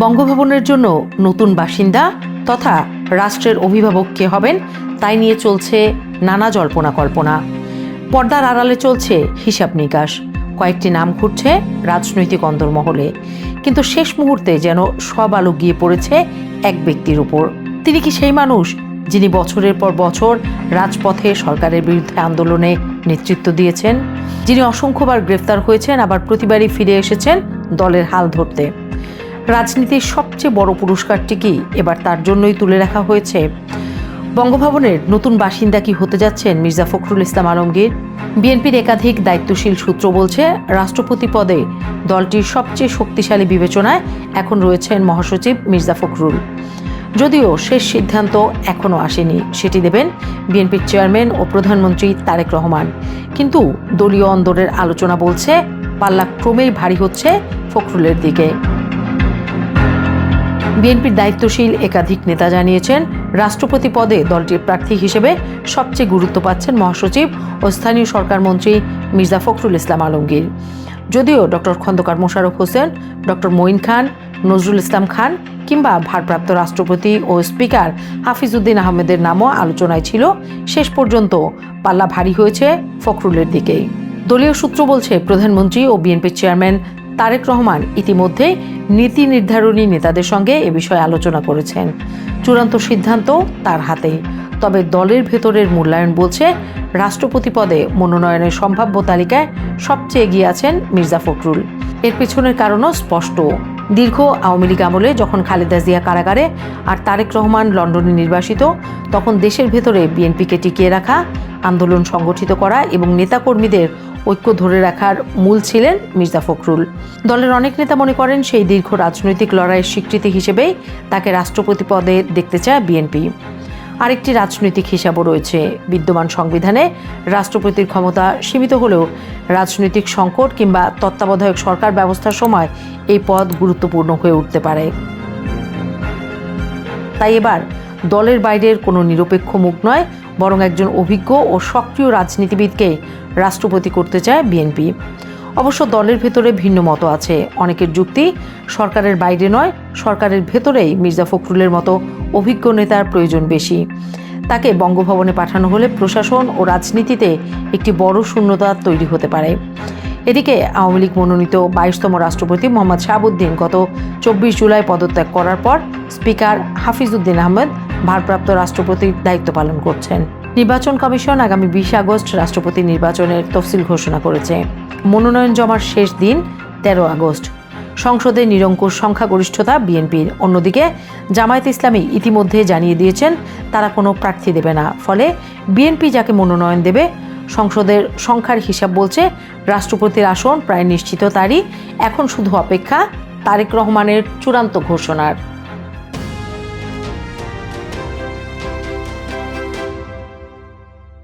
বঙ্গভবনের জন্য নতুন বাসিন্দা তথা রাষ্ট্রের অভিভাবক কে হবেন তাই নিয়ে চলছে নানা জল্পনা কল্পনা। পর্দার আড়ালে চলছে হিসাব নিকাশ, কয়েকটি নাম ঘুরছে রাজনৈতিক অন্দরমহলে, কিন্তু শেষ মুহূর্তে যেন সব আলো গিয়ে পড়েছে এক ব্যক্তির উপর। তিনি কি সেই মানুষ যিনি বছরের পর বছর রাজপথে সরকারের বিরুদ্ধে আন্দোলনে নেতৃত্ব দিয়েছেন, যিনি অসংখ্যবার গ্রেফতার হয়েছেন, আবার প্রতিবারই ফিরে এসেছেন দলের হাল ধরতে? রাজনীতির সবচেয়ে বড় পুরস্কারটি কি এবার তার জন্যই তুলে রাখা হয়েছে? বঙ্গভবনের নতুন বাসিন্দা কি হতে যাচ্ছেন মির্জা ফখরুল ইসলাম আলমগীর? বিএনপির একাধিক দায়িত্বশীল সূত্র বলছে, রাষ্ট্রপতি পদে দলটির সবচেয়ে শক্তিশালী বিবেচনায় এখন রয়েছেন মহাসচিব মির্জা ফখরুল। যদিও শেষ সিদ্ধান্ত এখনও আসেনি, সেটি দেবেন বিএনপির চেয়ারম্যান ও প্রধানমন্ত্রী তারেক রহমান। কিন্তু দলীয় অন্দরের আলোচনা বলছে পাল্লা ক্রমেই ভারী হচ্ছে ফখরুলের দিকে। বিএনপির দায়িত্বশীল একাধিক নেতা জানিয়েছেন, রাষ্ট্রপতি পদে দলটির প্রার্থী হিসেবে সবচেয়ে গুরুত্ব পাচ্ছেন মহাসচিব ও স্থানীয় সরকার মন্ত্রী মির্জা ফখরুল ইসলাম আলমগীর। যদিও ডক্টর খন্দকার মোশাররফ হোসেন, ডক্টর মঈন খান, নজরুল ইসলাম খান কিংবা ভারপ্রাপ্ত রাষ্ট্রপতি ও স্পিকার হাফিজউদ্দিন আহমেদের নামও আলোচনায় ছিল, শেষ পর্যন্ত পাল্লা ভারী হয়েছে ফখরুলের দিকেই। দলীয় সূত্র বলছে, প্রধানমন্ত্রী ও বিএনপির চেয়ারম্যান তারেক রহমান ইতিমধ্যে নীতি নির্ধারণী নেতাদের সঙ্গে এ বিষয়ে আলোচনা করেছেন। চূড়ান্ত সিদ্ধান্ত তার হাতেই। তবে দলের ভেতরের মূল্যায়ন বলছে, রাষ্ট্রপতি পদে মনোনয়নের সম্ভাব্য তালিকায় সবচেয়ে এগিয়ে আছেন মির্জা ফখরুল। এর পেছনের কারণও স্পষ্ট। দীর্ঘ আওয়ামী লীগ আমলে যখন খালেদা জিয়া কারাগারে আর তারেক রহমান লন্ডনে নির্বাসিত, তখন দেশের ভেতরে বিএনপিকে টিকিয়ে রাখা, আন্দোলন সংগঠিত করা এবং নেতাকর্মীদের ঐক্য ধরে রাখার মূল ছিলেন মির্জা ফখরুল। দলের অনেক নেতা মনে করেন, সেই দীর্ঘ রাজনৈতিক লড়াইয়ের স্বীকৃতি হিসেবেই তাকে রাষ্ট্রপতি পদে দেখতে চায় বিএনপি। আরেকটি রাজনৈতিক হিসাবও রয়েছে। বিদ্যমান সংবিধানে রাষ্ট্রপতির ক্ষমতা সীমিত হলেও রাজনৈতিক সংকট কিংবা তত্ত্বাবধায়ক সরকার ব্যবস্থার সময় এই পদ গুরুত্বপূর্ণ হয়ে উঠতে পারে। তাই এবার দলের বাইরের কোনো নিরপেক্ষ মুখ নয়, বরং একজন অভিজ্ঞ ও সক্রিয় রাজনীতিবিদকে রাষ্ট্রপতি করতে চায় বিএনপি। অবশ্য দলের ভেতরে ভিন্ন মত আছে। অনেকের যুক্তি, সরকারের বাইরে নয়, সরকারের ভেতরেই মির্জা ফখরুলের মতো অভিজ্ঞ নেতার প্রয়োজন বেশি। তাকে বঙ্গভবনে পাঠানো হলে প্রশাসন ও রাজনীতিতে একটি বড় শূন্যতা তৈরি হতে পারে। এদিকে আওয়ামী লীগ মনোনীত 22তম রাষ্ট্রপতি মোহাম্মদ শাহাবুদ্দিন গত 24 জুলাই পদত্যাগ করার পর স্পিকার হাফিজউদ্দিন আহমেদ ভারপ্রাপ্ত রাষ্ট্রপতির দায়িত্ব পালন করছেন। নির্বাচন কমিশন আগামী 20 আগস্ট রাষ্ট্রপতি নির্বাচনের তফসিল ঘোষণা করেছে। মনোনয়ন জমার শেষ দিন 13 আগস্ট। সংসদে নিরঙ্কুশ সংখ্যাগরিষ্ঠতা বিএনপির। অন্যদিকে জামায়াতে ইসলামী ইতিমধ্যে জানিয়ে দিয়েছেন তারা কোনো প্রার্থী দেবে না। ফলে বিএনপি যাকে মনোনয়ন দেবে, সংসদের সংখ্যার হিসাব বলছে রাষ্ট্রপতির আসন প্রায় নিশ্চিত। তারই এখন শুধু অপেক্ষা তারেক রহমানের চূড়ান্ত ঘোষণার।